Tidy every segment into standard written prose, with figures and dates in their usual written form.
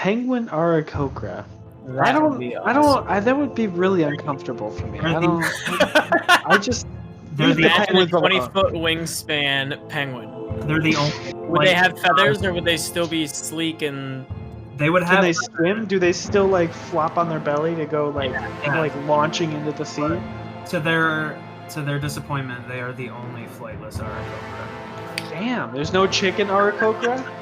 penguin Aaracokra. That would be awesome. that would be really uncomfortable for me. They're I just. They're the Imagine a penguins alone. 20-foot wingspan penguin. They're the only. Would they have feathers, or would they still be sleek and? They would have. Can they swim? Do they still like flop on their belly to go like launching into the sea? To their disappointment, they are the only flightless Aaracokra. Damn, there's no chicken Aaracokra?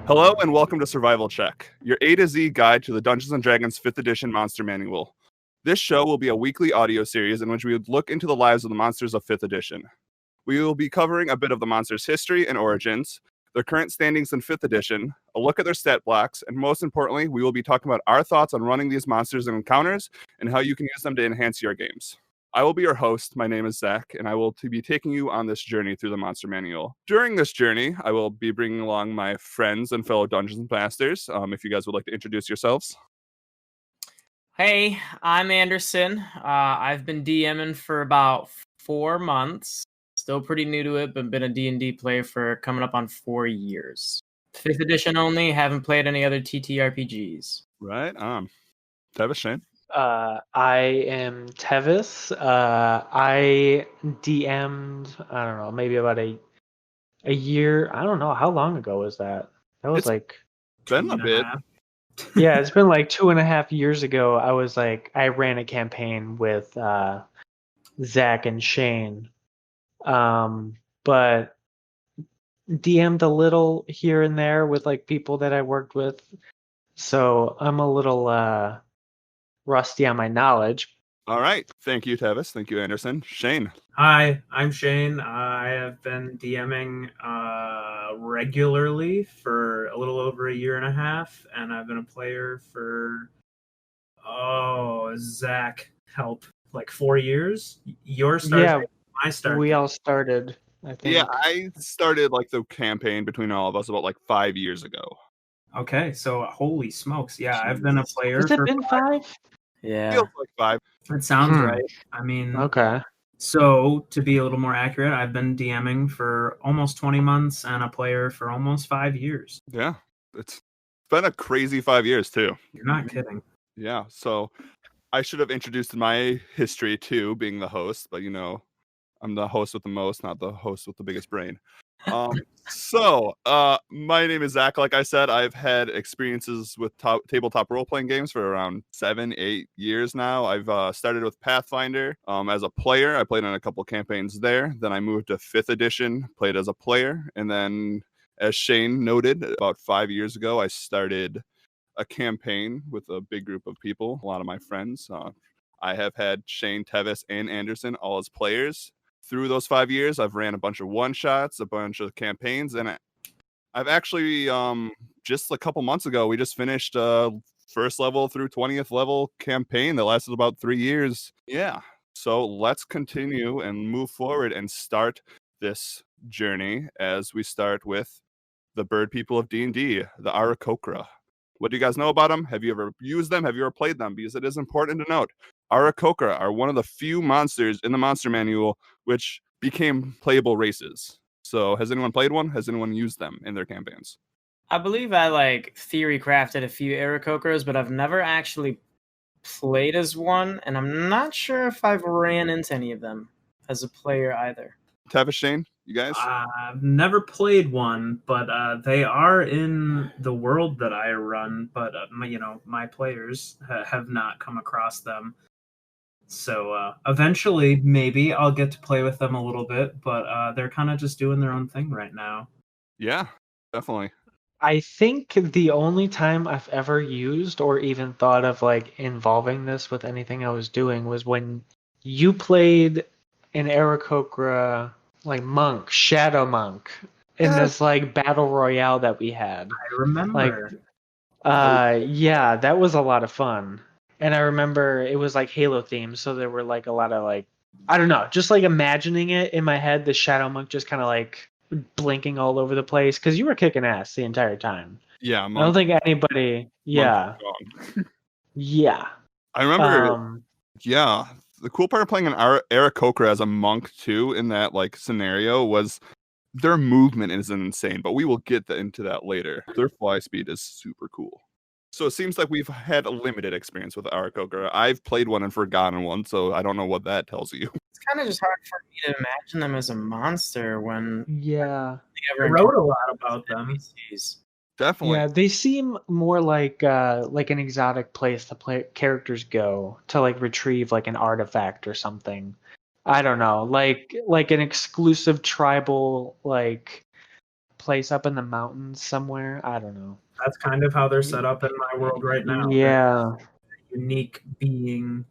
Hello and welcome to Survival Check, your A to Z guide to the Dungeons & Dragons 5th edition Monster Manual. This show will be a weekly audio series in which we would look into the lives of the monsters of 5th edition. We will be covering a bit of the monsters' history and origins, their current standings in 5th edition, a look at their stat blocks, and most importantly, we will be talking about our thoughts on running these monsters and encounters and how you can use them to enhance your games. I will be your host. My name is Zach, and I will be taking you on this journey through the Monster Manual. During this journey, I will be bringing along my friends and fellow Dungeons Masters. If you guys would like to introduce yourselves. Hey, I'm Anderson. I've been DMing for about 4 months. Still pretty new to it, but been a D&D player for coming up on 4 years. 5th edition only. Haven't played any other TTRPGs. Right. Tevis, Shayne. I am Tevis. I DM'd, I don't know, maybe about a year. I don't know. How long ago was that? That was been a bit. Yeah, it's been like 2.5 years ago. I ran a campaign with Zach and Shayne. But DM'd a little here and there with like people that I worked with. So I'm a little rusty on my knowledge. All right. Thank you, Tevis. Thank you, Anderson. Shayne. Hi, I'm Shayne. I have been DMing regularly for a little over 1.5 years, and I've been a player for Zach, help, like 4 years. Your start, Yeah, my start. we all started, I think. Yeah, I started like the campaign between all of us about like 5 years ago. Okay, so holy smokes. Yeah, I've been a player Has it for been 5? Yeah. Feels like 5. It sounds right. I mean, Okay. So, to be a little more accurate, I've been DMing for almost 20 months and a player for almost 5 years. Yeah, it's been a crazy 5 years, too. You're not kidding. Yeah, so I should have introduced my history, too, being the host. But, I'm the host with the most, not the host with the biggest brain. My name is Zach. Like I said, I've had experiences with tabletop role-playing games for around 7-8 years now. I've started with Pathfinder as a player. I played in a couple campaigns there. Then I moved to 5th edition, played as a player. And then, as Shayne noted, about 5 years ago, I started a campaign with a big group of people, a lot of my friends. I have had Shayne, Tevis, and Anderson all as players. Through those 5 years, I've ran a bunch of one-shots, a bunch of campaigns, and I've actually, just a couple months ago, we just finished a first level through 20th level campaign that lasted about 3 years. Yeah, so let's continue and move forward and start this journey as we start with the bird people of D&D, the Aaracokra. What do you guys know about them? Have you ever used them? Have you ever played them? Because it is important to note, Aaracokra are one of the few monsters in the Monster Manual which became playable races. So has anyone played one? Has anyone used them in their campaigns? I believe I theory crafted a few Aaracokras, but I've never actually played as one, and I'm not sure if I've ran into any of them as a player either. Tevis, Shayne, you guys? I've never played one, but they are in the world that I run, but my players have not come across them. So eventually, maybe I'll get to play with them a little bit, but they're kind of just doing their own thing right now. Yeah, definitely. I think the only time I've ever used or even thought of involving this with anything I was doing was when you played an Aaracokra monk, shadow monk, in this battle royale that we had. I remember. Yeah, that was a lot of fun. And I remember it was Halo themed, so there were a lot of I don't know, just imagining it in my head, the shadow monk just kind of blinking all over the place, because you were kicking ass the entire time. Yeah, I don't think anybody. Yeah, yeah. I remember. Yeah, the cool part of playing an Aaracokra as a monk too in that scenario was their movement isn't insane, but we will get into that later. Their fly speed is super cool. So it seems like we've had a limited experience with Aaracokra. I've played one and forgotten one, so I don't know what that tells you. It's kind of just hard for me to imagine them as a monster when Yeah. I wrote a lot about them. Definitely. Yeah, they seem more like an exotic place the characters go to like retrieve like an artifact or something. I don't know, like an exclusive tribal like place up in the mountains somewhere. I don't know. That's kind of how they're set up in my world right now. Yeah, They're a unique being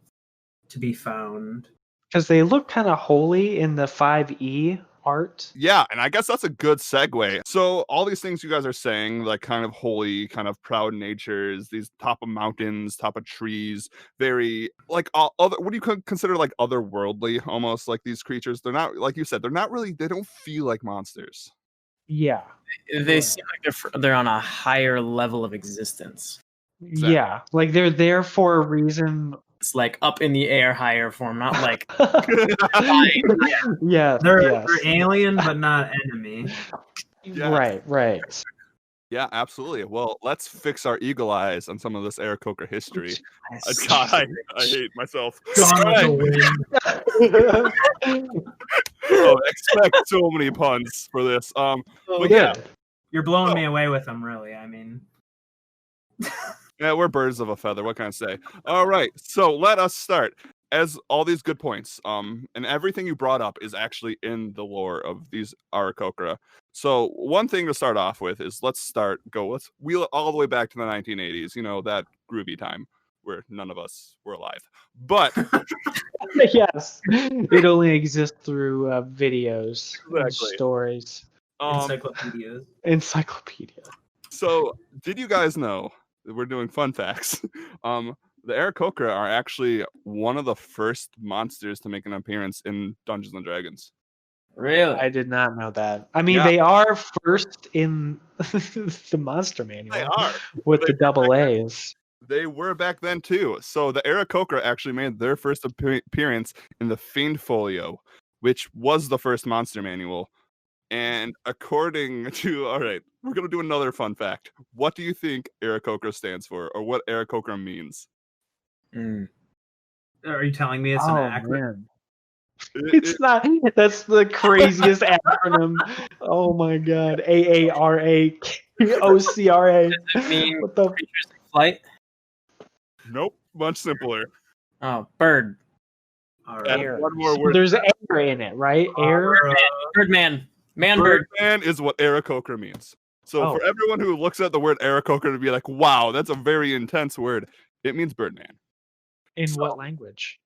to be found. because they look kind of holy in the 5e art. Yeah, and I guess that's a good segue. So all these things you guys are saying, like kind of holy, kind of proud natures, these top of mountains, top of trees, very like other. What do you consider like otherworldly? Almost like these creatures. They're not, like you said, they're not really. They don't feel like monsters. Yeah, They seem like they're on a higher level of existence. Exactly. yeah, like they're there for a reason. It's like up in the air, higher form, not like Yeah, They're alien, but not enemy. Right. Yeah, absolutely. Well, let's fix our eagle eyes on some of this Aaracokra history. God, I hate myself. Gone with the wind. Oh, expect so many puns for this. But yeah, You're blowing me away with them, really. I mean, yeah, we're birds of a feather. What can I say? All right, so let us start. As all these good points, and everything you brought up is actually in the lore of these Aaracokra. So one thing to start off with is let's wheel it all the way back to the 1980s. You know, that groovy time where none of us were alive. But yes, it only exists through videos, and Exactly. stories, encyclopedia. So, did you guys know that we're doing fun facts? The Aaracokra are actually one of the first monsters to make an appearance in Dungeons and Dragons. really. I did not know that. I mean, Yeah. they are first in the Monster Manual. They are with the double A's. They were back then too. So the Aaracokra actually made their first appearance in the Fiend Folio, which was the first Monster Manual. And according to, all right, we're going to do another fun fact. What do you think Aaracokra stands for, or what Aaracokra means? Are you telling me it's an acronym? Man. It's not. That's the craziest acronym. Oh my god. AARAKOCRA. What the? Creatures in flight? Nope. Much simpler. Oh, bird. All right. Air. One more word. There's air in it, right? Air. Birdman. Man-bird. Birdman is what Aaracokra means. So Oh. for everyone who looks at the word Aaracokra to be like, wow, that's a very intense word, it means Birdman. In what language?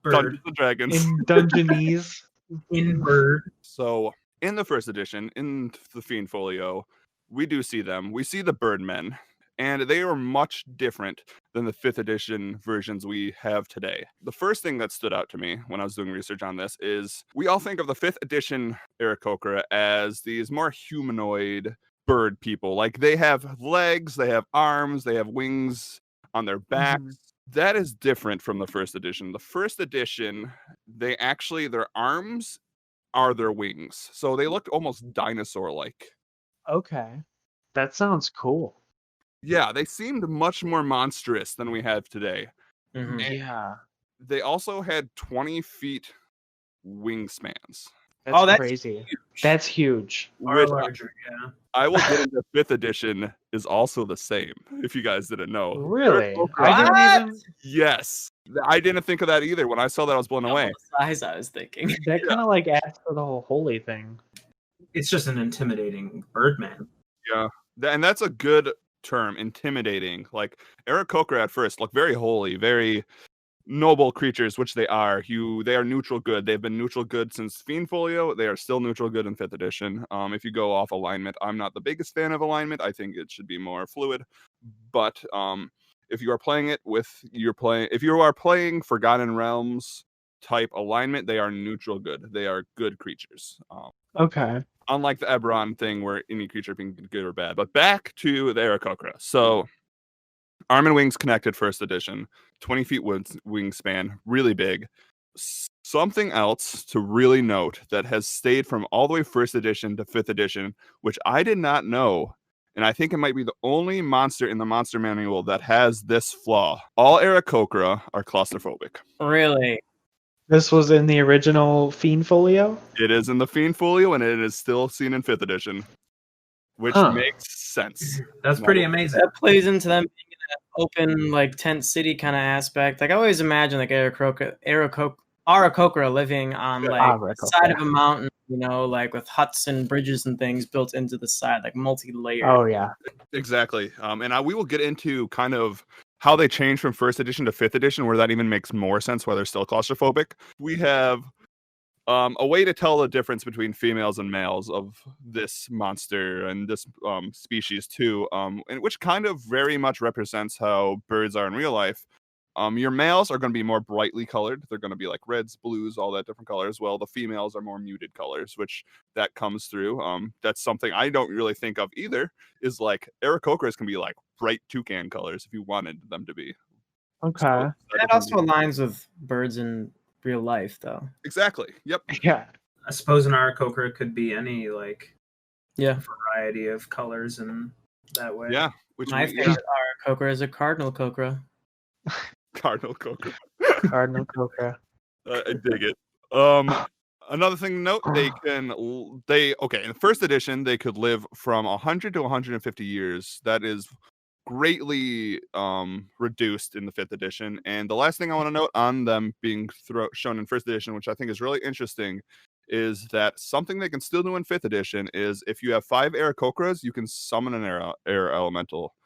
Bird. Dungeons and Dragons. In Dungeonese. In bird. So in the first edition, in the Fiend Folio, we do see them. We see the Birdmen, and they are much different than the 5th edition versions we have today. The first thing that stood out to me when I was doing research on this is we all think of the 5th edition Aaracokra as these more humanoid bird people. Like they have legs, they have arms, they have wings on their backs. Mhm. That is different from the 1st edition. The 1st edition, their arms are their wings. So they looked almost dinosaur-like. Okay. That sounds cool. Yeah, they seemed much more monstrous than we have today. Mhm. And Yeah. they also had 20 feet wingspans. That's crazy. That's huge. Or larger, yeah. I will get into 5th edition is also the same, if you guys didn't know. Really? Aaracokra- I didn't even. Yes. I didn't think of that either. When I saw that, I was blown away. The size I was thinking. That kind of like adds to the whole holy thing. It's just an intimidating Birdman. Yeah. And that's a good term, intimidating. Like Aaracokra at first look very holy, very noble creatures, which they are. They are neutral good. They've been neutral good since Fiend Folio. They are still neutral good in 5th edition. If you go off alignment, I'm not the biggest fan of alignment. I think it should be more fluid. But if you are playing it if you are playing Forgotten Realms type alignment, they are neutral good. They are good creatures. Okay. Unlike the Eberron thing where any creature can be good or bad. But back to the Aaracokra. So arm and wings connected 1st edition, 20 feet wingspan, really big. Something else to really note that has stayed from all the way 1st edition to 5th edition, which I did not know, and I think it might be the only monster in the Monster Manual that has this flaw. All Aaracokra are claustrophobic. Really? This was in the original Fiend Folio? It is in the Fiend Folio, and it is still seen in 5th edition, which Huh. makes sense. That's pretty amazing. That plays into them being in an open, like, tent city kind of aspect. Like, I always imagine, like, Aaracokra living on, like, the side of a mountain, you know, like, with huts and bridges and things built into the side, like, multi-layered. Oh, yeah. Exactly. We will get into kind of how they changed from 1st edition to 5th edition, where that even makes more sense, why they're still claustrophobic. We have a way to tell the difference between females and males of this monster and this species too, and which kind of very much represents how birds are in real life. Your males are going to be more brightly colored. They're going to be like reds, blues, all that different colors. Well, the females are more muted colors, which that comes through. That's something I don't really think of either, is like Aaracokras can be like bright toucan colors if you wanted them to be. Okay. So That also aligns with birds in real life, though. Exactly. Yep. Yeah. I suppose an Aaracokra could be any like Yeah. variety of colors in that way. Yeah. My favorite Aaracokra is a cardinal cocra. Cardinal Cocra. Cardinal Cocra. I dig it. Another thing to note, in the 1st edition they could live from 100 to 150 years. That is greatly reduced in the 5th edition. And the last thing I want to note on them being shown in 1st edition, which I think is really interesting, is that something they can still do in 5th edition is if you have 5 Aaracokras, you can summon an air elemental.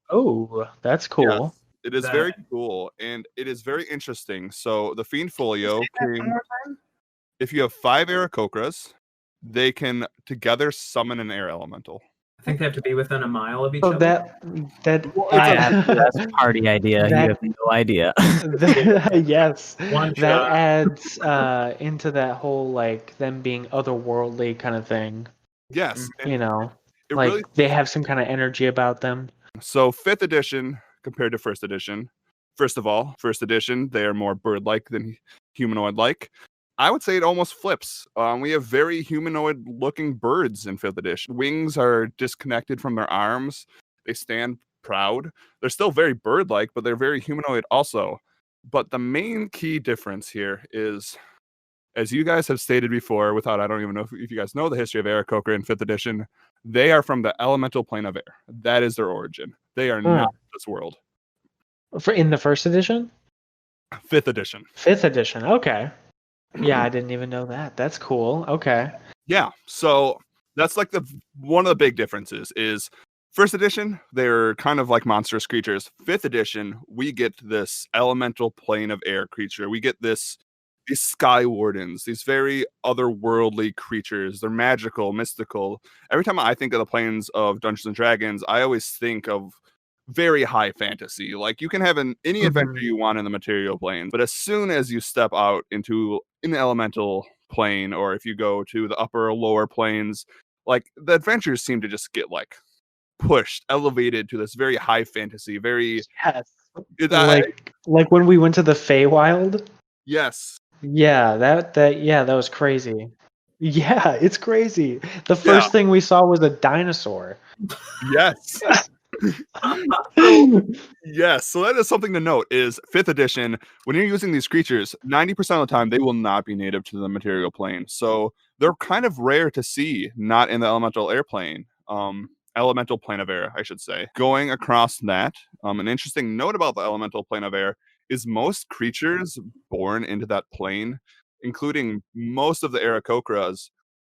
Oh, that's cool. Yes. It is very cool, and it is very interesting. So the Fiend Folio came. If you have 5 Aaracokras, they can together summon an air elemental. I think they have to be within a mile of each So other. That's a party idea. You have no idea. Yes, One that shot. adds into that whole like them being otherworldly kind of thing. Yes, You know, it like really. they have some kind of energy about them. So 5th edition compared to 1st edition. First of all, 1st edition, they are more bird-like than humanoid-like. I would say it almost flips. We have very humanoid-looking birds in 5th edition. Wings are disconnected from their arms. They stand proud. They're still very bird-like, but they're very humanoid also. But the main key difference here is, as you guys have stated before, I don't even know if you guys know the history of Aaracokra in 5th edition, they are from the elemental plane of air. That is their origin. They are not this world. In the 1st edition? 5th edition. 5th edition. Okay. Yeah, I didn't even know that. That's cool. Okay. Yeah. So that's like one of the big differences is 1st edition, they're kind of like monstrous creatures. 5th edition, we get this elemental plane of air creature. We get these sky wardens, these very otherworldly creatures. They're magical, mystical. Every time I think of the planes of Dungeons and Dragons, I always think of very high fantasy. Like you can have any adventure you want in the material plane, but as soon as you step out into an elemental plane, or if you go to the upper or lower planes, like the adventures seem to just get like pushed, elevated to this very high fantasy, very like when we went to the Feywild. Yes. Yeah, that was crazy. Yeah, it's crazy. The first thing we saw was a dinosaur. Yes. Yes, so that is something to note is 5th edition, when you're using these creatures, 90% of the time they will not be native to the material plane. So they're kind of rare to see not in the elemental airplane. Elemental plane of air, I should say. Going across that, an interesting note about the elemental plane of air is most creatures born into that plane, including most of the Aaracokras,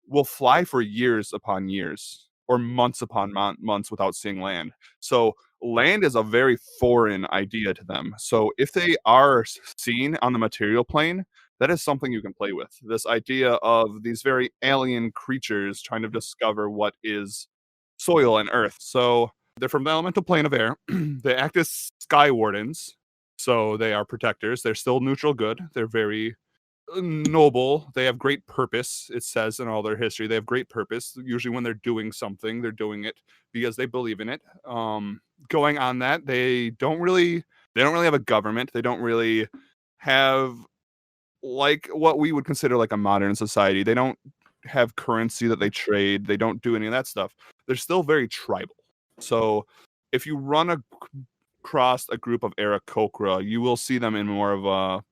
will fly for years upon years or months upon months without seeing land. So land is a very foreign idea to them. So if they are seen on the material plane, that is something you can play with. This idea of these very alien creatures trying to discover what is soil and earth. So they're from the elemental plane of air. They act as sky wardens. So they are protectors. They're still neutral good. They're very noble. They have great purpose. It says in all their history, they have great purpose. Usually when they're doing something, they're doing it because they believe in it. Going on that, they don't really have a government. They don't really have like what we would consider like a modern society. They don't have currency that they trade. They don't do any of that stuff. They're still very tribal. So if you run across a group of Aaracokra, you will see them in more of a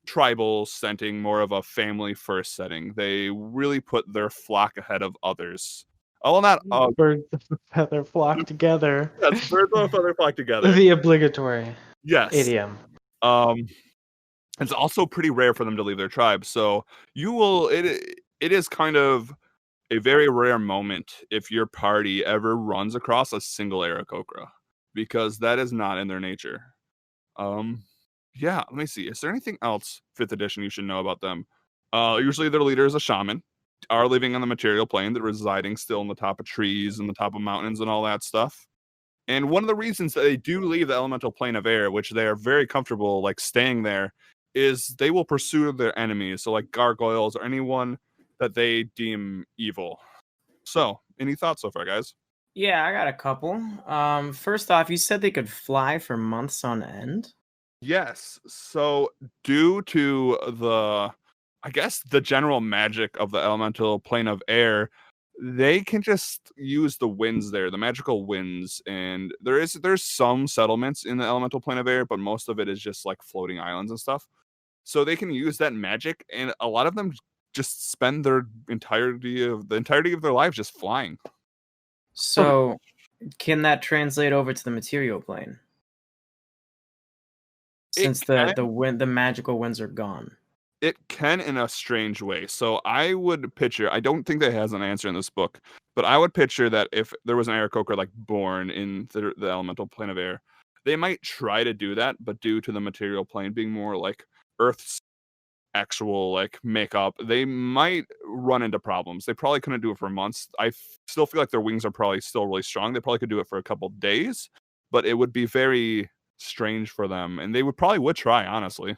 tribal setting, more of a family first setting. They really put their flock ahead of others. Oh, well, not Birds of a feather flock together. yes, birds of a feather flock together. The obligatory Yes. idiom. It's also pretty rare for them to leave their tribe. So you will it is kind of a very rare moment if your party ever runs across a single Aaracokra, because that is not in their nature. Yeah, let me see. Is there anything else 5th edition you should know about them? Usually their leader is a shaman, are living on the material plane, they're residing still on the top of trees and the top of mountains and all that stuff. And one of the reasons that they do leave the elemental plane of air, which they are very comfortable like staying there, is they will pursue their enemies. So like gargoyles or anyone that they deem evil. So, any thoughts so far, guys? Yeah, I got a couple. First off, you said they could fly for months on end. Yes. So, due to I guess, the general magic of the elemental plane of air, they can just use the winds there, the magical winds. And there's some settlements in the elemental plane of air, but most of it is just like floating islands and stuff. So they can use that magic, and a lot of them just spend the entirety of their lives just flying. So, can that translate over to the material plane? Since the magical winds are gone. It can in a strange way. So I would picture, I don't think that has an answer in this book, but I would picture that if there was an Aaracokra like born in the elemental plane of air, they might try to do that, but due to the material plane being more like Earth's actual like makeup, they might run into problems. They probably couldn't do it for months. Still feel like their wings are probably still really strong. They probably could do it for a couple days, but it would be very strange for them, and they would try, honestly.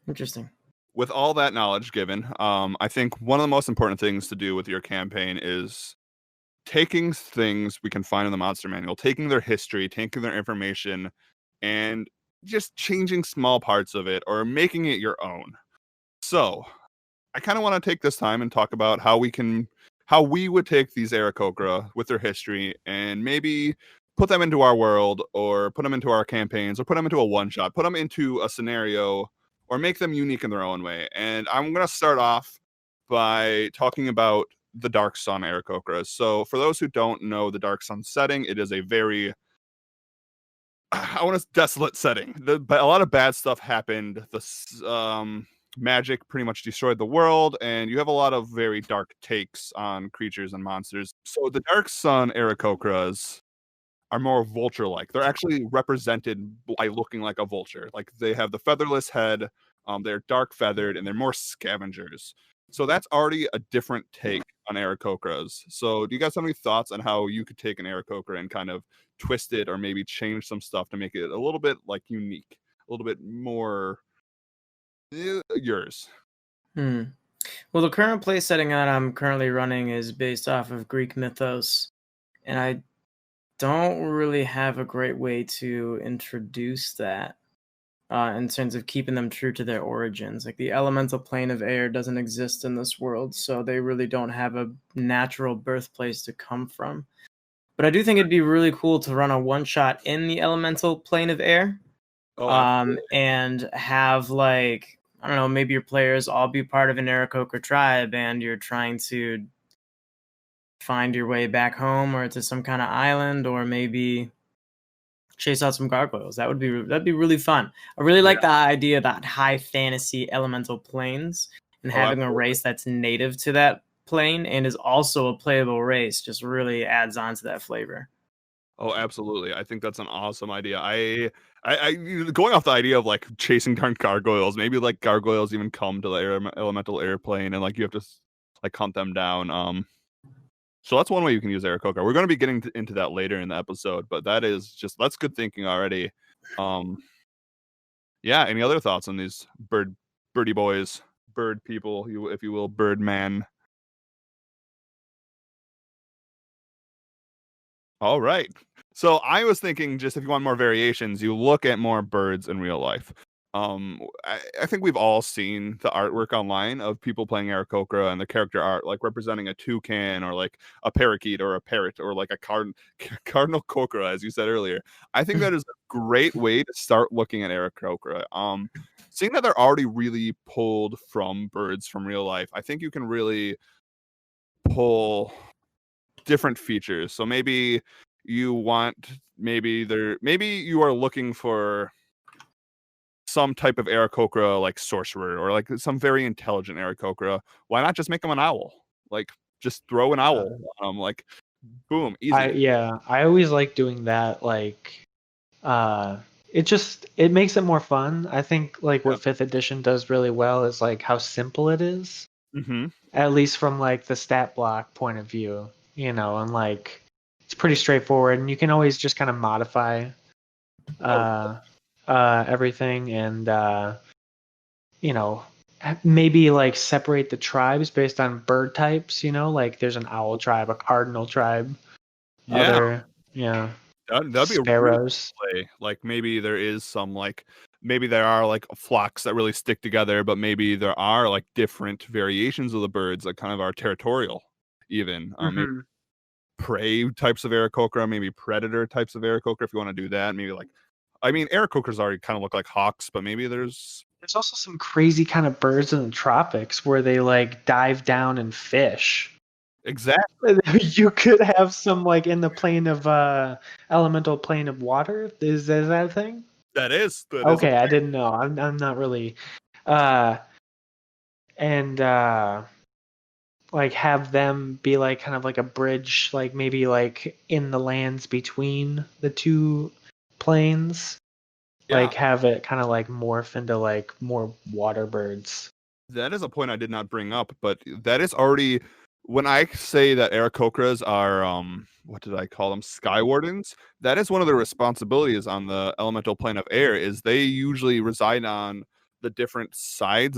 Interesting. With all that knowledge given, I think one of the most important things to do with your campaign is taking things we can find in the Monster Manual, taking their history, taking their information, and just changing small parts of it or making it your own. So, I kind of want to take this time and talk about how we would take these Aaracokra with their history and maybe put them into our world or put them into our campaigns or put them into a one-shot, put them into a scenario, or make them unique in their own way. And I'm going to start off by talking about the Dark Sun Aaracokras. So for those who don't know the Dark Sun setting, it is a very, desolate setting. But a lot of bad stuff happened. The magic pretty much destroyed the world, and you have a lot of very dark takes on creatures and monsters. So the Dark Sun Aaracokras are more vulture-like. They're actually represented by looking like a vulture. Like they have the featherless head, they're dark feathered, and they're more scavengers. So that's already a different take on Aaracokras. So do you guys have any thoughts on how you could take an Aaracokra and kind of twist it or maybe change some stuff to make it a little bit like unique, a little bit more yours? Well, the current play setting that I'm currently running is based off of Greek mythos, and I don't really have a great way to introduce that in terms of keeping them true to their origins. Like the elemental plane of air doesn't exist in this world, so they really don't have a natural birthplace to come from. But I do think it'd be really cool to run a one-shot in the elemental plane of air, and have like, I don't know, maybe your players all be part of an Aaracokra tribe, and you're trying to find your way back home or to some kind of island, or maybe chase out some gargoyles. That'd be really fun. I really like the idea of that high fantasy elemental planes and having a race that's native to that plane and is also a playable race just really adds on to that flavor. Oh, absolutely. I think that's an awesome idea. I going off the idea of like chasing down gargoyles, maybe like gargoyles even come to the elemental airplane and like you have to like hunt them down. So that's one way you can use Aaracokra. We're going to be getting into that later in the episode, but that's good thinking already. Yeah. Any other thoughts on these birdie boys, bird people, if you will, bird man? All right. So I was thinking, just if you want more variations, you look at more birds in real life. I think we've all seen the artwork online of people playing Aaracokra and the character art, like representing a toucan or like a parakeet or a parrot or like a cardinal cocra, as you said earlier. I think that is a great way to start looking at Aaracokra. Seeing that they're already really pulled from birds from real life, I think you can really pull different features. So maybe you are looking for some type of Aaracokra like sorcerer or like some very intelligent Aaracokra. Why not just make him an owl? Like just throw an owl on him, like boom, easy. I always like doing that. Like, it makes it more fun. I think like what 5th edition does really well is like how simple it is. Mm-hmm. At least from like the stat block point of view, and like it's pretty straightforward, and you can always just kind of modify everything, and maybe like separate the tribes based on bird types. Like there's an owl tribe, a cardinal tribe, That'd be a sparrows. really play. Like maybe there is some maybe there are like flocks that really stick together, but maybe there are like different variations of the birds that kind of are territorial, even. Maybe prey types of Aaracokra, maybe predator types of Aaracokra if you want to do that. Maybe Aaracokras already kind of look like hawks, but maybe there's also some crazy kind of birds in the tropics where they like dive down and fish. Exactly. You could have some like in the plane of elemental plane of water. Is that a thing? That is. Okay, I didn't know. I'm not really and like have them be like kind of like a bridge, like maybe like in the lands between the two planes. Yeah. Like have it kind of like morph into like more water birds. That is a point I did not bring up, but that is already when I say that Aaracokras are what did I call them? Sky Wardens. That is one of their responsibilities on the elemental plane of air, is they usually reside on the different sides,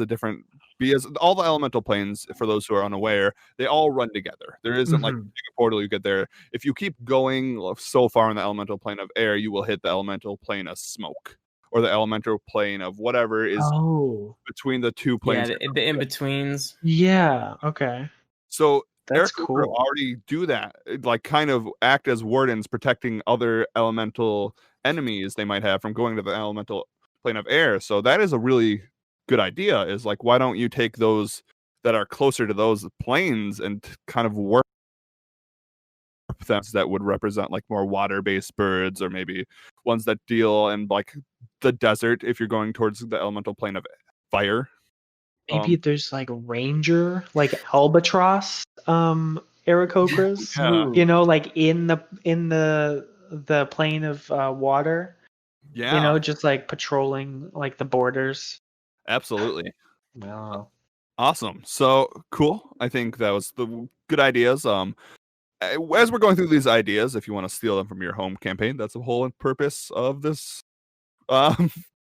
because all the elemental planes, for those who are unaware, they all run together. There isn't like a portal you get there. If you keep going so far in the elemental plane of air, you will hit the elemental plane of smoke or the elemental plane of whatever is between the two planes. Yeah, the in-betweens. Yeah, okay. So That's Aaracokra cool. already do that, like kind of act as wardens, protecting other elemental enemies they might have from going to the elemental plane of air. So that is a really good idea. Is like, why don't you take those that are closer to those planes and kind of work them that would represent like more water-based birds, or maybe ones that deal in like the desert if you're going towards the elemental plane of fire. Maybe there's like ranger, like albatross, Aaracokras. Yeah. Like in the plane of water. Yeah. Just like patrolling like the borders. Absolutely. Wow. Awesome. So cool. I think that was the good ideas. As we're going through these ideas, if you want to steal them from your home campaign, that's the whole purpose of this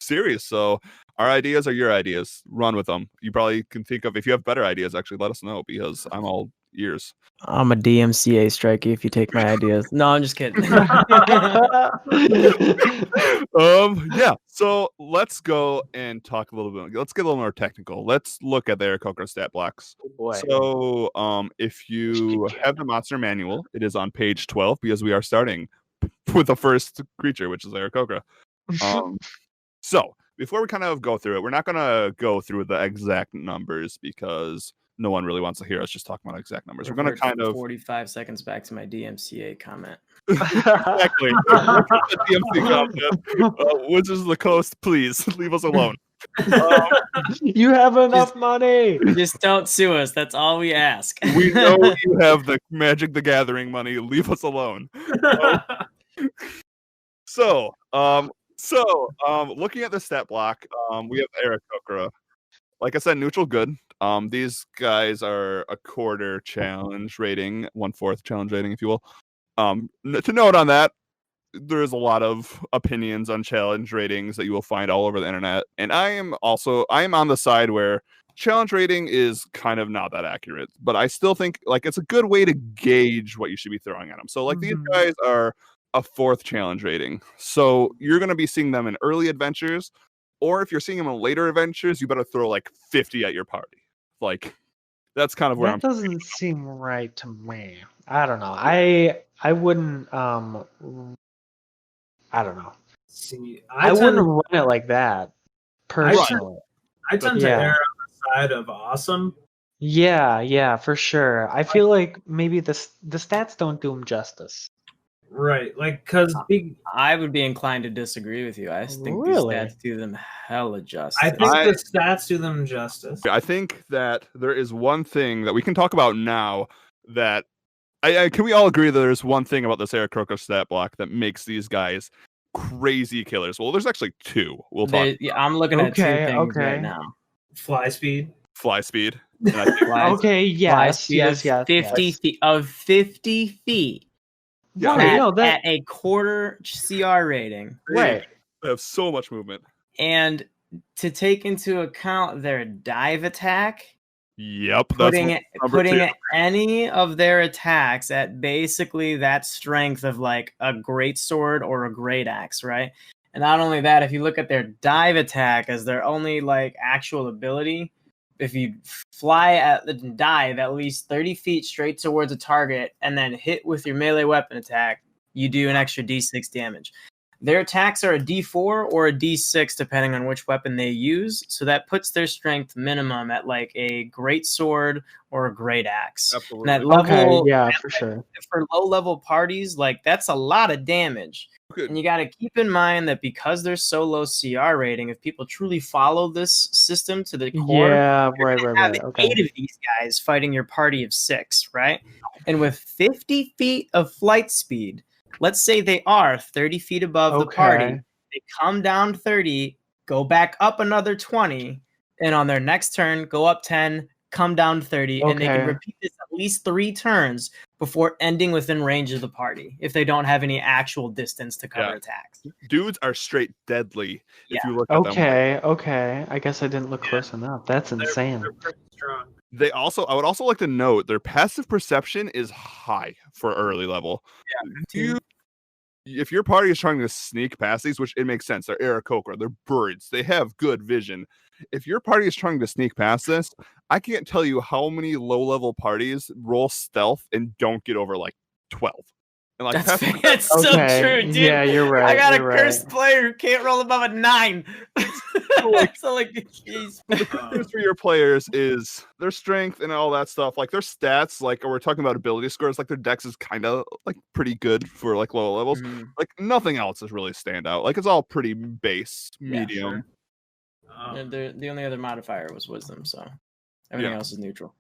series. So our ideas are your ideas. Run with them. You probably can think of, if you have better ideas, actually let us know, because I'm all ears. I'm a DMCA strikey if you take my ideas. No, I'm just kidding. Yeah. So let's go and talk a little bit. Let's get a little more technical. Let's look at the Aaracokra stat blocks. Oh boy. So if you have the Monster Manual, it is on page 12, because we are starting with the first creature, which is Aaracokra. So before we kind of go through it, we're not going to go through the exact numbers, because no one really wants to hear us just talk about exact numbers. We're going to kind of 45 seconds back to my DMCA comment. Exactly. DMC comment. Wizards of the Coast, please leave us alone. You have enough money. Just don't sue us. That's all we ask. We know you have the Magic the Gathering money. Leave us alone. So, looking at the stat block, we have Aaracokra. Like I said, neutral good. These guys are a quarter challenge rating, 1/4 challenge rating, if you will. To note on that, there's a lot of opinions on challenge ratings that you will find all over the internet, and I am on the side where challenge rating is kind of not that accurate, but I still think like it's a good way to gauge what you should be throwing at them. So like these guys are a 4th challenge rating, so you're going to be seeing them in early adventures, Or if you're seeing them in later adventures, you better throw like 50 at your party. Like that's kind of where That doesn't seem right to me. I don't know. I wouldn't I don't know. See, I wouldn't run it like that personally. I tend to err on the side of awesome. Yeah, for sure. I feel like maybe the stats don't do him justice. Right, like because I would be inclined to disagree with you. I think Really? these stats do them hella justice. I think the stats do them justice. I think that there is one thing that we can talk about now that can we all agree that there's one thing about this Aarakocra stat block that makes these guys crazy killers? Well, there's actually two. We'll talk. I'm looking at two things right now. Fly speed. Fly speed. And I think Okay, yes. 50 feet of 50 feet. Yeah, at a quarter CR rating. Right. They have so much movement. And to take into account their dive attack, yep, putting any of their attacks at basically that strength of like a great sword or a great axe, right? And not only that, if you look at their dive attack as their only like actual ability, if you fly at the dive at least 30 feet straight towards a target and then hit with your melee weapon attack, you do an extra d6 damage. Their attacks are a d4 or a d6 depending on which weapon they use, so that puts their strength minimum at like a great sword or a great axe. Absolutely. And that level, for sure. For low level parties, like that's a lot of damage. Good. And you got to keep in mind that because they're so low CR rating, if people truly follow this system to the core, right. Okay. 8 of these guys fighting your party of 6, right? And with 50 feet of flight speed, let's say they are 30 feet above the party, they come down 30, go back up another 20, and on their next turn, go up 10, come down 30, and they can repeat this at least 3 turns before ending within range of the party if they don't have any actual distance to cover attacks. Dudes are straight deadly if you look at them. Okay. I guess I didn't look close enough. That's insane. They're pretty strong. I would also like to note their passive perception is high for early level. Yeah. If your party is trying to sneak past these, which it makes sense, they're Aaracokra, they're birds, they have good vision. If your party is trying to sneak past this, I can't tell you how many low-level parties roll stealth and don't get over like 12. And like that's so true, dude. Yeah, you're right. I got a cursed player who can't roll above a 9. So like, jeez. The difference for your players is their strength and all that stuff. Like their stats, like we're talking about ability scores, like their dex is kind of like pretty good for like lower levels. Mm-hmm. Like nothing else is really stand out. Like it's all pretty base, medium. Sure. The only other modifier was wisdom, so everything else is neutral.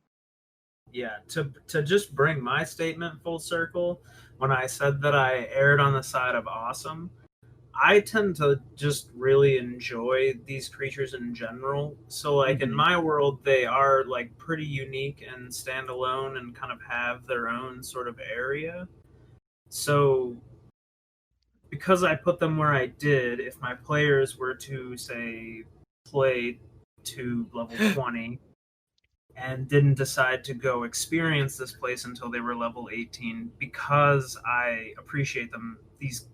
Yeah, to just bring my statement full circle, when I said that I erred on the side of awesome, I tend to just really enjoy these creatures in general. So like in my world, they are like pretty unique and standalone and kind of have their own sort of area. So because I put them where I did, if my players were to say play to level 20 and didn't decide to go experience this place until they were level 18, because I appreciate these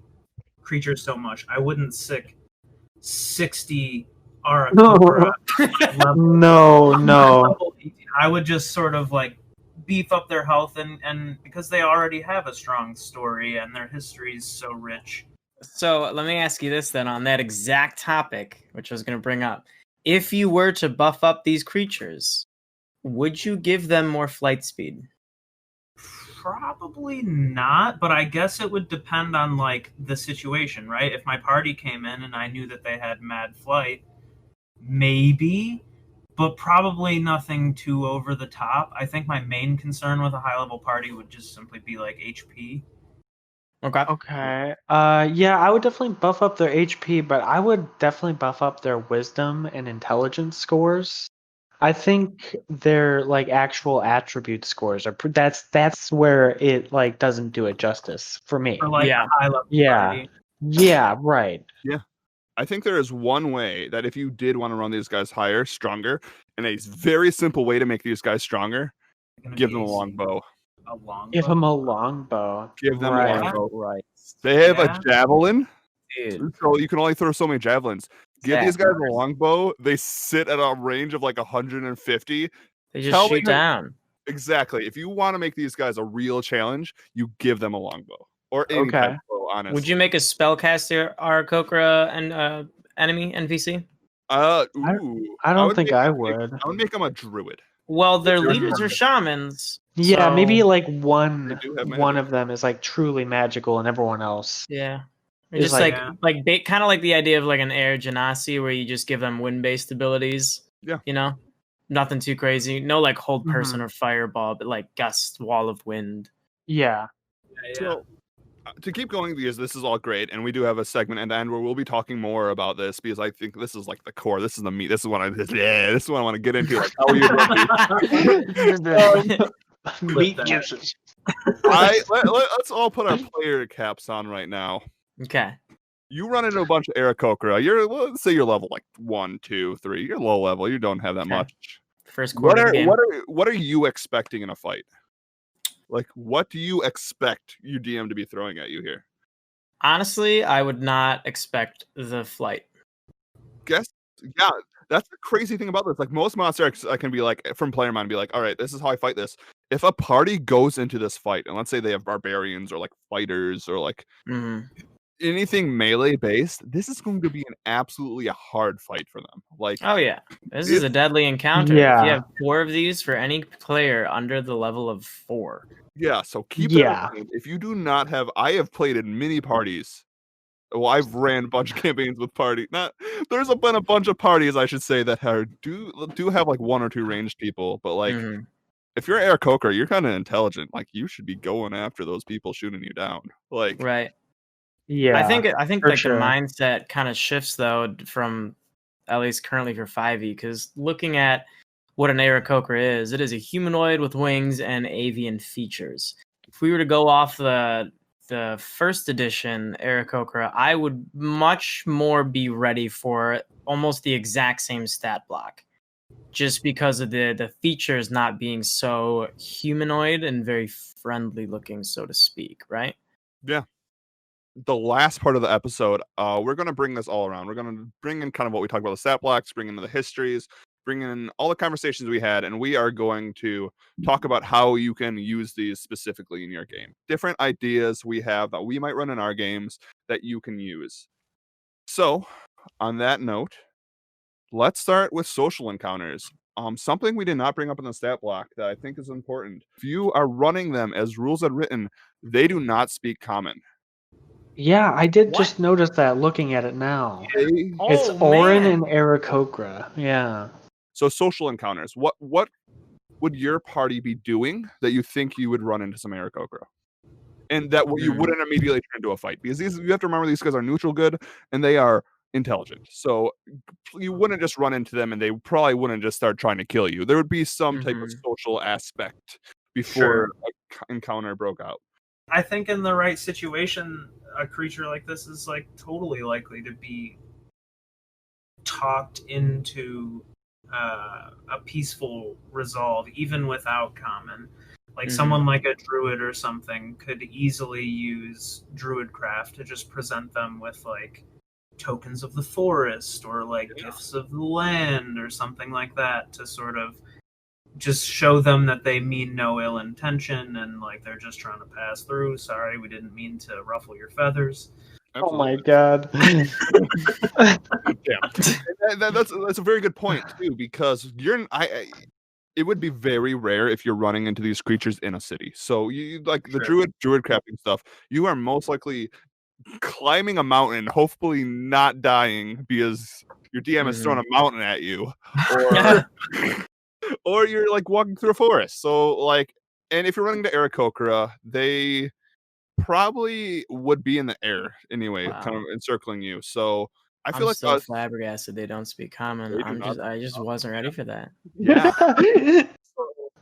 creatures so much, I wouldn't sick 60 Aaracokra level 18. I would just sort of like beef up their health and because they already have a strong story and their history is so rich. So let me ask you this then on that exact topic, which I was going to bring up. If you were to buff up these creatures, would you give them more flight speed? Probably not, but I guess it would depend on like the situation, right? If my party came in and I knew that they had mad flight, maybe, but probably nothing too over the top. I think my main concern with a high level party would just simply be like HP. Okay. Yeah, I would definitely buff up their HP, but I would definitely buff up their wisdom and intelligence scores. I think their like actual attribute scores are that's where it like doesn't do it justice for me. For like a high level party. Yeah, right. Yeah. I think there is one way that if you did want to run these guys higher, stronger, and a very simple way to make these guys stronger, give them a longbow. Give them a longbow. Give them a longbow. Right. They have a javelin. Dude. So you can only throw so many javelins. Give these guys a longbow. They sit at a range of like 150. They just shoot down. Exactly. If you want to make these guys a real challenge, you give them a longbow or any type of bow, honestly. Would you make a spellcaster Aaracokra and enemy NPC? I don't think I would. I would make them a druid. Well, their leaders are shamans. Yeah, so... maybe like one of them is like truly magical, and everyone else. Yeah. Just kind of like the idea of like an Air Genasi where you just give them wind-based abilities. Yeah. You know? Nothing too crazy. No like hold person or fireball, but like gust, wall of wind. Yeah. So, to keep going, because this is all great, and we do have a segment at the end where we'll be talking more about this, because I think this is like the core. This is the meat. This is what I want to get into. Like, how are you meat juices. Let's all put our player caps on right now. Okay. You run into a bunch of Aaracokra. Let's say you're level like 1, 2, 3. You're low level. You don't have that much. First quarter of the game. What are you expecting in a fight? Like, what do you expect your DM to be throwing at you here? Honestly, I would not expect the flight. Yeah, that's the crazy thing about this. Like, most monsters, I can be like, from player mind, be like, all right, this is how I fight this. If a party goes into this fight, and let's say they have barbarians or like fighters or like anything melee based, this is going to be an absolutely hard fight for them. Like, oh yeah, this is a deadly encounter. Yeah. If you have 4 of these for any player under the level of 4. Yeah, so keep it in mind. If you do not have, I have played in many parties. Well, I've ran a bunch of campaigns with party. There's been a bunch of parties, I should say, that do have like 1 or 2 ranged people, but like if you're Aaracokra, you're kind of intelligent. Like, you should be going after those people shooting you down. Like, right. Yeah. I think like sure. the mindset kind of shifts though from at least currently for 5e, because looking at what an Aaracokra is, it is a humanoid with wings and avian features. If we were to go off the first edition Aaracokra, I would much more be ready for almost the exact same stat block, just because of the features not being so humanoid and very friendly looking, so to speak, right? Yeah. The last part of the episode, we're going to bring this all around. We're going to bring in kind of what we talked about, the stat blocks, bring in the histories, bring in all the conversations we had, and we are going to talk about how you can use these specifically in your game. Different ideas we have that we might run in our games that you can use. So, on that note, let's start with social encounters. Something we did not bring up in the stat block that I think is important. If you are running them as rules are written, they do not speak common. Yeah, I did just notice that looking at it now. It's Orin and Aaracokra. Yeah. So social encounters. What would your party be doing that you think you would run into some Aaracokra? And that you wouldn't immediately turn into a fight? Because you have to remember these guys are neutral good and they are intelligent. So you wouldn't just run into them and they probably wouldn't just start trying to kill you. There would be some type of social aspect before an encounter broke out. I think in the right situation, a creature like this is like totally likely to be talked into a peaceful resolve, even without common. Like someone like a druid or something could easily use druidcraft to just present them with like tokens of the forest or like gifts of the land or something like that to sort of just show them that they mean no ill intention and like they're just trying to pass through. Sorry, we didn't mean to ruffle your feathers. Absolutely. Oh my god. That's a very good point too, because it would be very rare if you're running into these creatures in a city. So you like the druid crafting stuff, you are most likely climbing a mountain, hopefully not dying because your DM has thrown a mountain at you, or you're like walking through a forest. So like, and if you're running to Aaracokra, they probably would be in the air anyway, kind of encircling you. So I feel I'm flabbergasted they don't speak common. I just wasn't ready for that. Yeah.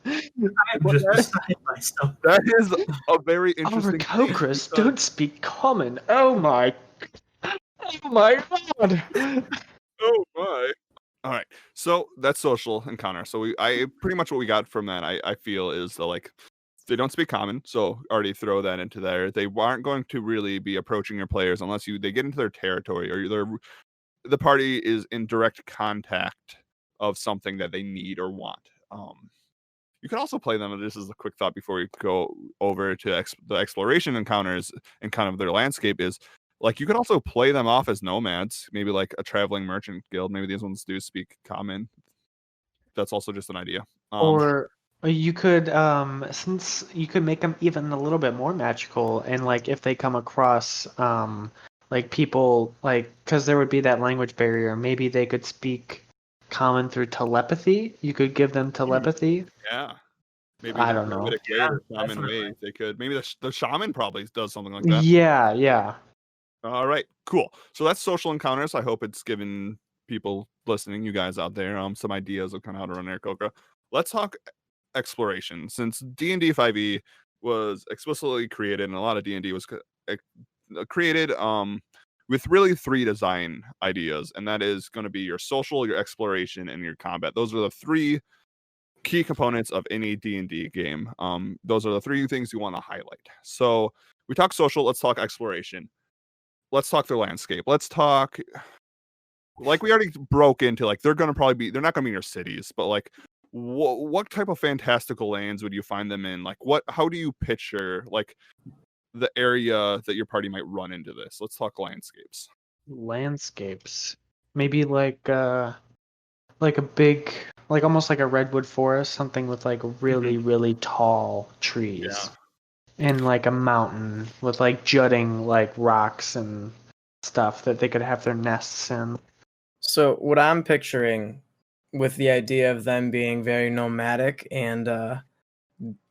I'm just beside myself. That is a very interesting Aaracokras don't speak common. Oh my god. Oh my. All right. So that's social encounter. So I pretty much what we got from that, I feel is they don't speak common, so already throw that into there. They aren't going to really be approaching your players unless they get into their territory or the party is in direct contact of something that they need or want. You can also play them, and this is a quick thought before we go over to the exploration encounters and kind of their landscape, is like you could also play them off as nomads, maybe like a traveling merchant guild. Maybe these ones do speak common. That's also just an idea. Or you could, since you could make them even a little bit more magical, and like if they come across like people, like, because there would be that language barrier, maybe they could speak common through telepathy. You could give them telepathy. Yeah. Maybe I in a don't know. druidic way or shaman definitely. way they could. Maybe the shaman probably does something like that. Yeah, yeah. All right, cool. So that's social encounters. I hope it's given people listening, you guys out there, some ideas of kind of how to run Aaracokra. Let's talk exploration. Since D&D 5e was explicitly created, and a lot of D&D was created with really 3 design ideas, and that is going to be your social, your exploration, and your combat. Those are the 3 key components of any D&D game. Those are the 3 things you want to highlight. So we talk social, let's talk exploration. Let's talk their landscape. Let's talk, like we already broke into, like they're not going to be in your cities, but like what type of fantastical lands would you find them in? Like how do you picture like the area that your party might run into this? Let's talk landscapes. Landscapes. Maybe like a big, like almost like a redwood forest, something with like really, really tall trees. Yeah. And like a mountain with like jutting like rocks and stuff that they could have their nests in. So what I'm picturing with the idea of them being very nomadic and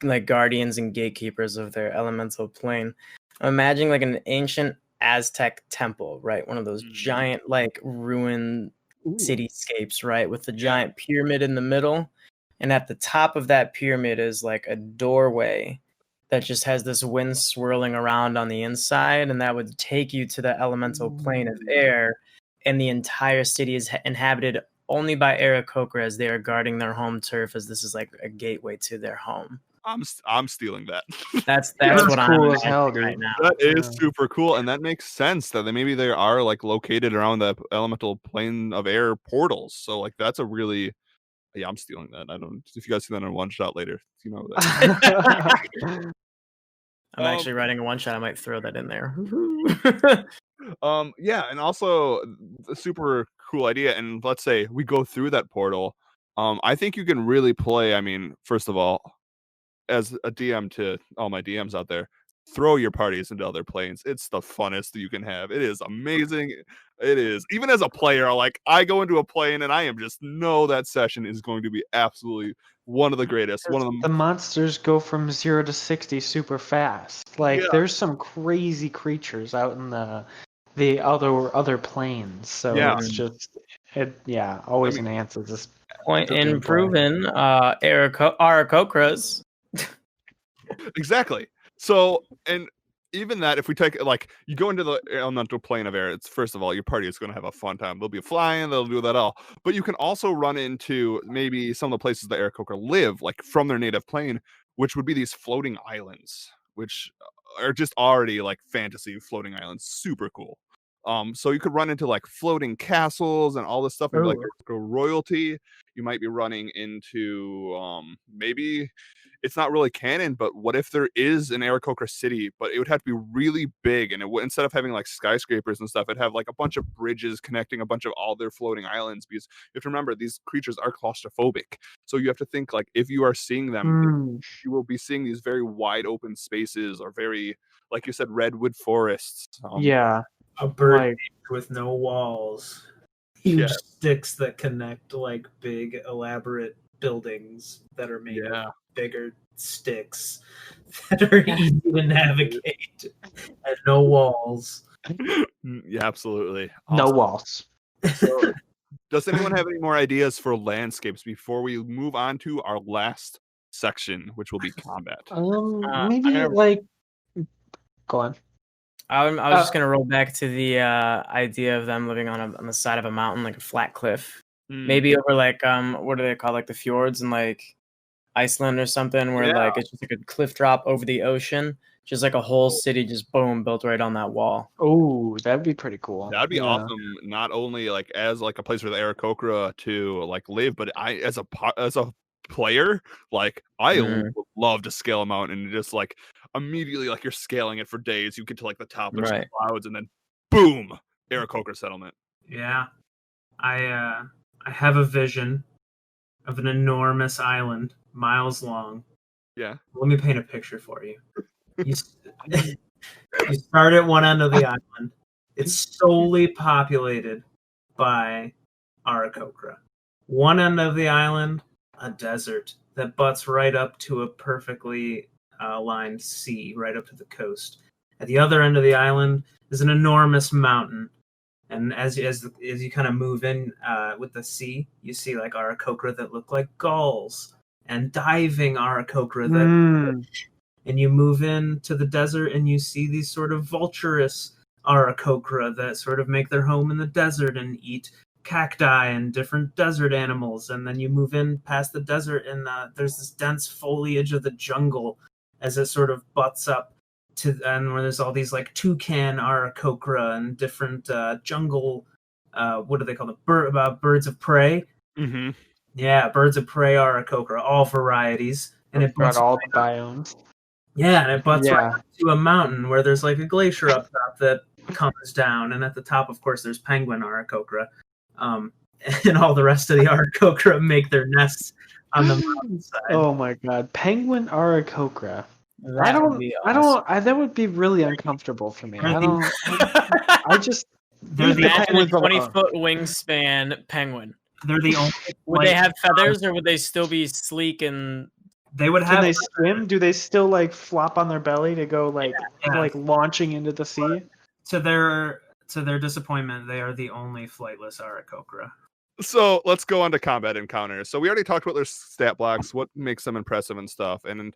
like guardians and gatekeepers of their elemental plane, I'm imagining like an ancient Aztec temple, right? One of those giant like ruined cityscapes, right? With the giant pyramid in the middle. And at the top of that pyramid is like a doorway that just has this wind swirling around on the inside, and that would take you to the elemental plane of air, and the entire city is inhabited only by Aaracokra as they are guarding their home turf, as this is like a gateway to their home. I'm stealing that. That's That's what cool I'm as hell, imagining right dude. now. That is super cool, and that makes sense that maybe they are like located around the elemental plane of air portals. So like that's a really, yeah, I'm stealing that. I don't, if you guys see that in a one shot later, you know that. I'm actually writing a one shot. I might throw that in there. Yeah, and also a super cool idea. And let's say we go through that portal. I think you can really play. I mean, first of all, as a DM to all my DMs out there, throw your parties into other planes. It's the funnest you can have. It is amazing. It is. Even as a player, like I go into a plane and I am just know that session is going to be absolutely one of the greatest. One of them. The monsters go from 0 to 60 super fast. Like there's some crazy creatures out in the other planes. So it's just always enhances this. Point in proven Aaracokras. Exactly. So, and even that, if we take like you go into the elemental plane of air, it's first of all your party is going to have a fun time. They'll be flying, they'll do that all. But you can also run into maybe some of the places the Aaracokra live, like from their native plane, which would be these floating islands, which are just already like fantasy floating islands, super cool. So you could run into like floating castles and all this stuff, maybe like royalty. You might be running into maybe it's not really canon, but what if there is an Aaracokra city, but it would have to be really big, and it would, instead of having like skyscrapers and stuff, it'd have like a bunch of bridges connecting a bunch of all their floating islands, because you have to remember these creatures are claustrophobic. So you have to think like if you are seeing them, you will be seeing these very wide open spaces, or very, like you said, redwood forests. A bird with no walls. Huge sticks that connect like big elaborate buildings that are made of bigger sticks that are easy to navigate and no walls. Yeah, absolutely. Awesome. No walls. So, does anyone have any more ideas for landscapes before we move on to our last section, which will be combat? Maybe like go on. I was just gonna roll back to the idea of them living on the side of a mountain, like a flat cliff. Maybe over like what do they call, like the fjords in like Iceland or something, where like it's just like a cliff drop over the ocean, just like a whole city just boom built right on that wall. Oh, that'd be pretty cool. That'd be Yeah. awesome. Not only like as like a place for the Aaracokra to like live, but I as a player, like I would love to scale a mountain and just like immediately like you're scaling it for days. You get to like the top of Right. clouds and then boom, Aaracokra settlement. Yeah, I have a vision of an enormous island, miles long. Yeah. Let me paint a picture for you. You start at one end of the island. It's solely populated by Aaracokra. One end of the island, a desert that butts right up to a perfectly lined sea, right up to the coast. At the other end of the island is an enormous mountain. And as you kind of move in with the sea, you see like Aaracokra that look like gulls and diving Aaracokra that and you move into the desert and you see these sort of vulturous Aaracokra that sort of make their home in the desert and eat cacti and different desert animals. And then you move in past the desert and there's this dense foliage of the jungle as it sort of butts up to, and where there's all these like toucan Aaracokra and different jungle, what do they call them? Birds of prey. Mm-hmm. Yeah, birds of prey Aaracokra, all varieties. And it Brought butts all the biomes. Yeah, and it butts right up to a mountain where there's like a glacier up top that comes down, and at the top, of course, there's penguin Aaracokra, and all the rest of the Aaracokra make their nests on the mountainside. Oh my god, penguin Aaracokra. That would be really uncomfortable for me. I just. They're the 20-foot wingspan penguin. They're the only. Would they have feathers, or would they still be sleek and? They would have. Can they swim? Do they still like flop on their belly to go like launching into the sea? To their disappointment, they are the only flightless Aaracokra. So let's go on to combat encounters. So we already talked about their stat blocks, what makes them impressive and stuff. And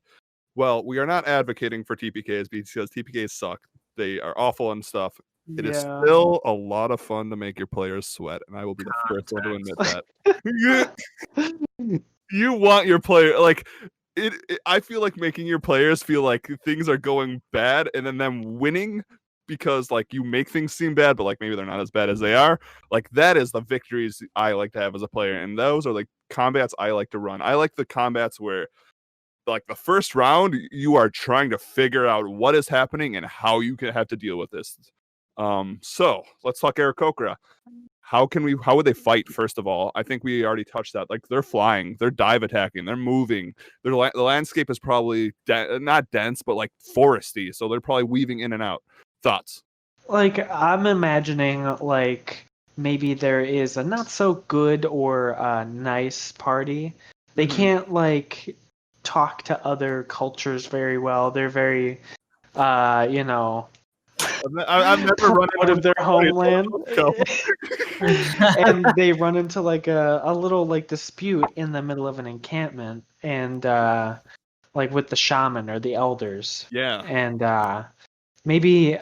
well, we are not advocating for TPKs because TPKs suck. They are awful and stuff. It is still a lot of fun to make your players sweat, and I will be the first one to admit that. You want your player like. I feel like making your players feel like things are going bad and then them winning because like you make things seem bad, but like maybe they're not as bad as they are. Like that is the victories I like to have as a player. And those are like combats I like to run. I like the combats where like the first round, you are trying to figure out what is happening and how you can have to deal with this. So let's talk Aaracokra. How would they fight? First of all, I think we already touched that. Like they're flying, they're dive attacking, they're moving. The landscape is probably not dense, but like foresty. So they're probably weaving in and out. Thoughts? Like I'm imagining like maybe there is a not so good or nice party. They can't like talk to other cultures very well. They're very, I've never run out of their homeland. And they run into like a little like dispute in the middle of an encampment and like with the shaman or the elders. Yeah. And maybe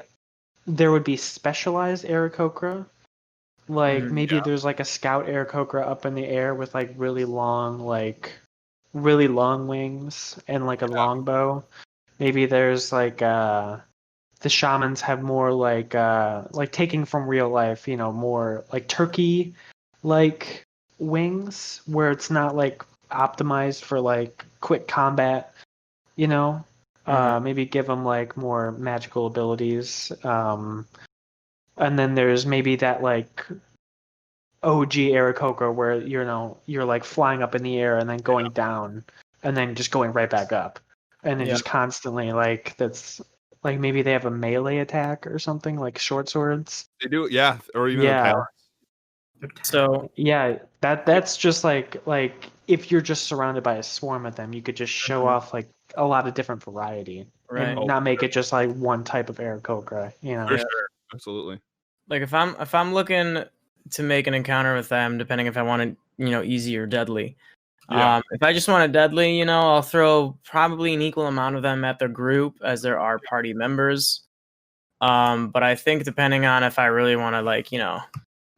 there would be specialized Aaracokra. Like maybe there's like a scout Aaracokra up in the air with like really long wings and like a longbow. Maybe there's like the shamans have more like taking from real life, more like turkey like wings where it's not like optimized for like quick combat, maybe give them like more magical abilities. And then there's maybe that like OG Aaracokra where you're like flying up in the air and then going down and then just going right back up and then just constantly like that's like maybe they have a melee attack or something like short swords. They do, yeah, or even So that's just like if you're just surrounded by a swarm of them, you could just show off like a lot of different variety and not make it just like one type of Aaracokra, For sure, absolutely. Like if I'm looking to make an encounter with them, depending if I want it, easy or deadly. If I just want a deadly, I'll throw probably an equal amount of them at the group as there are party members. But I think depending on if I really want to like,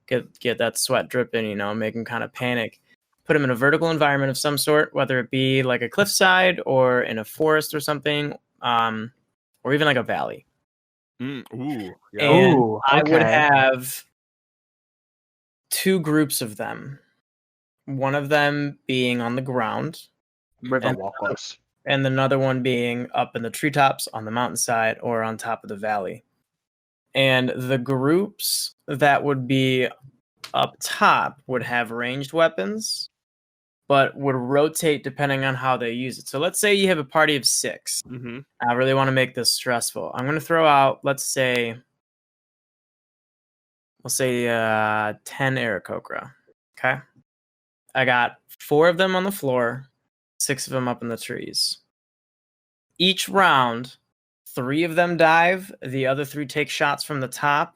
get that sweat dripping, make them kind of panic, put them in a vertical environment of some sort, whether it be like a cliffside or in a forest or something, or even like a valley. Ooh, yeah. And Ooh, I would okay. have 2 groups of them. One of them being on the ground, River and walkers. and another one being up in the treetops, on the mountainside, or on top of the valley. And the groups that would be up top would have ranged weapons, but would rotate depending on how they use it. So let's say you have a party of 6. Mm-hmm. I really want to make this stressful. I'm going to throw out, we'll say 10 Aaracokra. Okay. I got 4 of them on the floor, 6 of them up in the trees. Each round, 3 of them dive, the other 3 take shots from the top.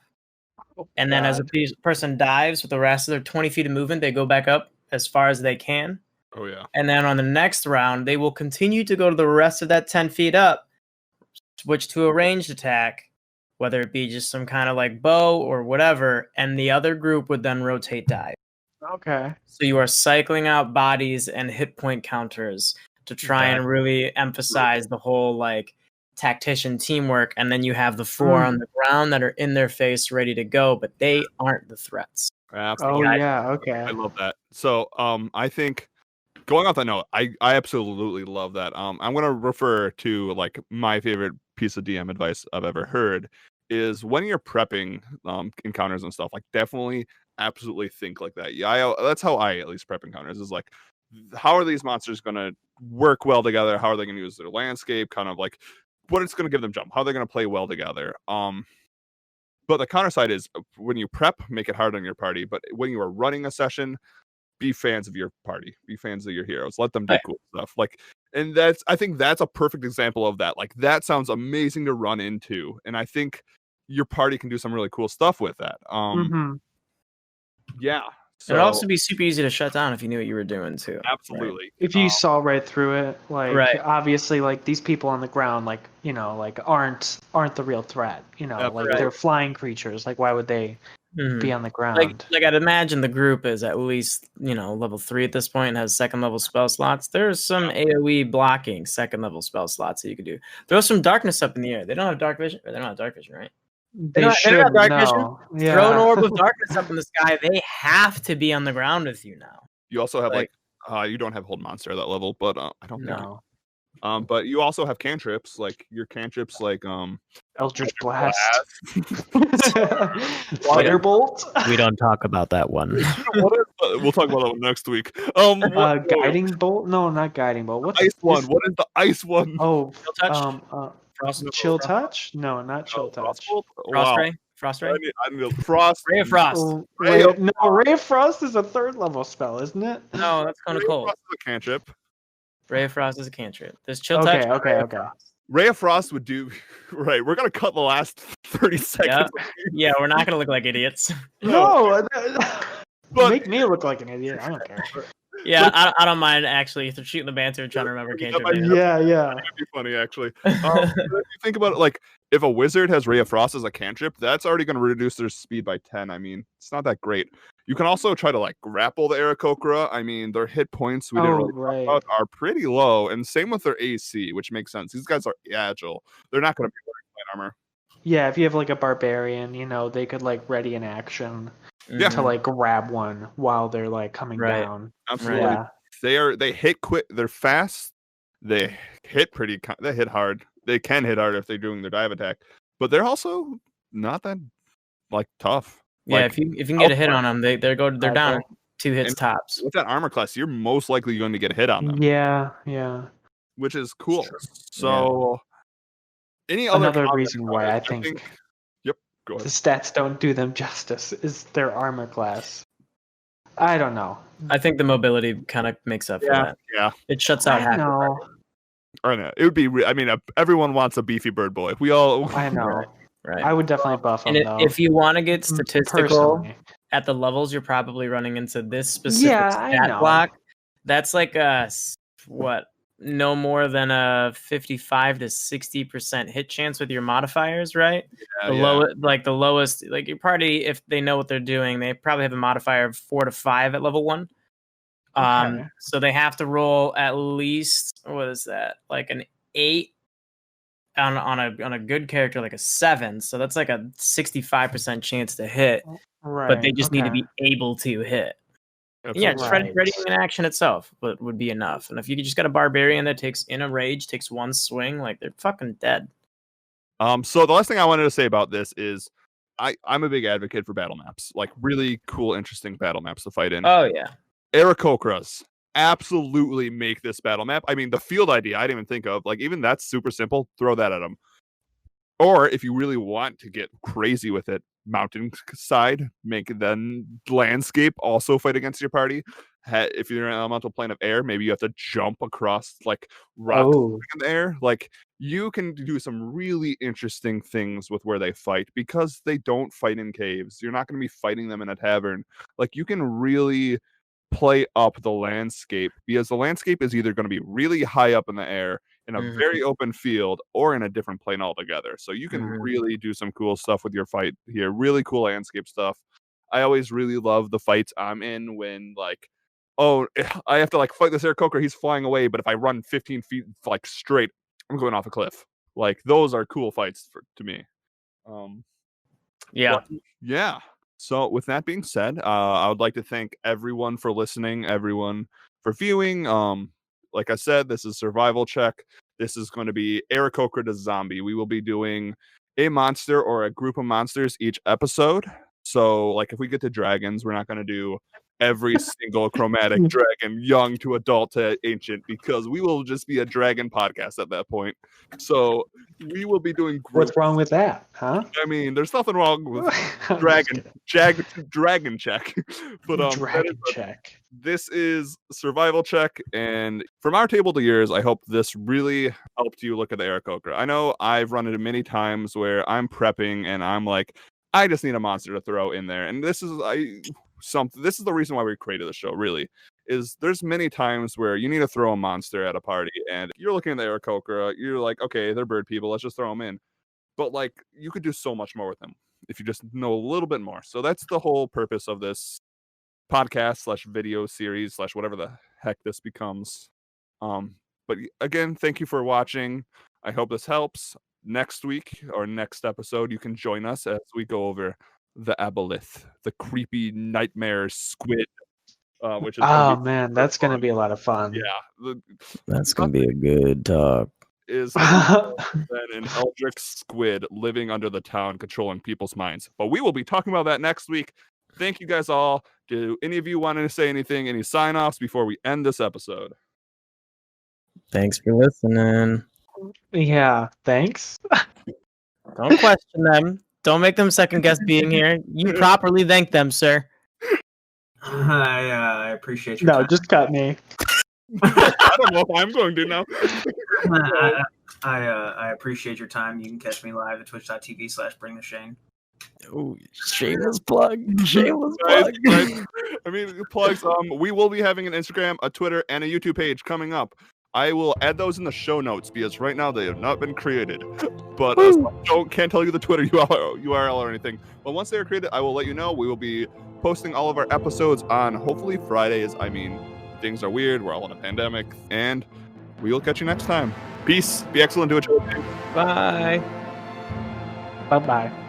And then as a person dives with the rest of their 20 feet of movement, they go back up as far as they can. Oh yeah. And then on the next round, they will continue to go to the rest of that 10 feet up, switch to a ranged attack, whether it be just some kind of like bow or whatever, and the other group would then rotate dive. Okay. So you are cycling out bodies and hit point counters to try and really emphasize the whole like tactician teamwork, and then you have the 4 on the ground that are in their face ready to go, but they aren't the threats. Absolutely. Oh yeah, okay. I love that. So I think going off that note, I absolutely love that. I'm gonna refer to like my favorite piece of DM advice I've ever heard is when you're prepping encounters and stuff, like definitely absolutely think like that. Yeah, that's how I at least prep encounters is like, how are these monsters gonna work well together? How are they gonna use their landscape? Kind of like what it's gonna give them jump, how they're gonna play well together. But the counter side is when you prep, make it hard on your party. But when you are running a session, be fans of your party, be fans of your heroes, let them do cool stuff. Like, and I think that's a perfect example of that. Like, that sounds amazing to run into, and I think your party can do some really cool stuff with that. Yeah. So it'd also be super easy to shut down if you knew what you were doing too. Absolutely. Right? If you saw right through it, like obviously like these people on the ground, like, you know, like aren't the real threat. You know, like they're flying creatures. Like why would they be on the ground? Like I'd imagine the group is at least, you know, level 3 at this point and has 2nd level spell slots. There's some AoE blocking 2nd level spell slots that you could do. Throw some darkness up in the air. They don't have dark vision. They don't have dark vision, right? They should have dark vision. Yeah. Throw an orb of darkness up in the sky. They have to be on the ground with you now. You also have like you don't have hold monster at that level, but I don't think. No. But you also have cantrips, like your cantrips, like Eldritch Blast, Firebolt. We don't talk about that one. We'll talk about that one next week. Guiding Bolt? No, not Guiding Bolt. What's ice one? What is the ice one? Oh, Chill Touch? Chill Touch? No, not Chill Touch. Frost Ray? Frost Ray? I need Frost. Ray of Frost. Ray of Frost is a 3rd level spell, isn't it? No, that's kind of cool. Frost is a cantrip. Ray of Frost is a cantrip. There's Chill Touch. Okay. Ray of Frost would do right. We're gonna cut the last 30 seconds. Yeah, we're not gonna look like idiots. No, make me look like an idiot. I don't care. Yeah, I don't mind actually shooting the banter and trying to remember cantrip. Yeah. That'd be funny actually. If you think about it, like if a wizard has Ray of Frost as a cantrip, that's already going to reduce their speed by 10. I mean, it's not that great. You can also try to like grapple the Aaracokra. I mean, their hit points we didn't really talk about are pretty low, and same with their AC, which makes sense. These guys are agile. They're not going to be wearing light armor. Yeah, if you have like a barbarian, you know, they could like ready an action to like grab one while they're like coming down. Absolutely. Yeah. They hit quick. They're fast. They hit they hit hard. They can hit hard if they're doing their dive attack, but they're also not that like tough. Yeah, like, if you can get a hit on them, they're down 2 hits tops. With that armor class, you're most likely going to get a hit on them. Yeah. Which is cool. So any other reason why I think yep, go ahead. The stats don't do them justice is their armor class. I don't know. I think the mobility kind of makes up for that. Yeah. It shuts out half. I know. It would be. I mean, everyone wants a beefy bird boy. We all. I know. Right. I would definitely buff them. And if you want to get statistical at the levels, you're probably running into this specific stat block. That's like no more than a 55 to 60% hit chance with your modifiers, right? Yeah, the lowest, like your party, if they know what they're doing, they probably have a modifier of 4 to 5 at level 1. So they have to roll at least, what is that? Like an 8 on a good character like a 7, so that's like a 65% chance to hit. Right. But they just need to be able to hit. Yeah, just Right. readying an action itself would be enough. And if you just got a barbarian that takes in a rage, takes one swing, like they're fucking dead. So the last thing I wanted to say about this is I'm a big advocate for battle maps, like really cool, interesting battle maps to fight in. Oh yeah. Aarakocras absolutely make this battle map. I mean, the field idea I didn't even think of. Like, even that's super simple. Throw that at them. Or if you really want to get crazy with it, mountain side, make then landscape also fight against your party. If you're in an elemental plane of air, maybe you have to jump across like rocks in the air. Like, you can do some really interesting things with where they fight because they don't fight in caves. You're not going to be fighting them in a tavern. Like, you can really play up the landscape because the landscape is either going to be really high up in the air in a very open field or in a different plane altogether. So you can really do some cool stuff with your fight here. Really cool landscape stuff. I always really love the fights I'm in when like, oh, I have to like fight this Aaracokra, he's flying away, but if I run 15 feet like straight, I'm going off a cliff. Like, those are cool fights to me. Yeah. Yeah. So with that being said, I would like to thank everyone for listening, everyone for viewing. Like I said, this is Survival Check. This is going to be Aaracokra to Zombie. We will be doing a monster or a group of monsters each episode. So, like, if we get to dragons, we're not going to do every single chromatic dragon, young to adult to ancient, because we will just be a dragon podcast at that point. So we will be doing groups. What's wrong with that, huh? I mean, there's nothing wrong with dragon check. But Dragon check. This is Survival Check, and from our table to yours, I hope this really helped you look at the Aaracokra. I know I've run into many times where I'm prepping and I'm like, I just need a monster to throw in there, and this is this is the reason why we created the show. Really, is there's many times where you need to throw a monster at a party, and you're looking at the Aaracokra, you're like, okay, they're bird people, let's just throw them in. But like, you could do so much more with them if you just know a little bit more. So that's the whole purpose of this podcast / video series / whatever the heck this becomes. But again, thank you for watching. I hope this helps. Next week or next episode, you can join us as we go over the aboleth, the creepy nightmare squid. Which is man, that's going to be a lot of fun. Yeah, that's going to be a good talk. Is then an eldritch squid living under the town, controlling people's minds. But we will be talking about that next week. Thank you guys all. Do any of you want to say anything, any sign-offs before we end this episode? Thanks for listening. Yeah, thanks. Don't question them. Don't make them second guess being here. You properly thank them, sir. I appreciate your time. Just cut me. I don't know if I'm going to now. I appreciate your time. You can catch me live at twitch.tv/bringtheshayne. Oh, shameless plug. Shameless plug. Nice. I mean, plugs. We will be having an Instagram, a Twitter, and a YouTube page coming up. I will add those in the show notes because right now they have not been created. But can't tell you the Twitter URL or anything. But once they are created, I will let you know. We will be posting all of our episodes on hopefully Fridays. I mean, things are weird. We're all in a pandemic. And we will catch you next time. Peace. Be excellent to each other. Bye. Bye-bye.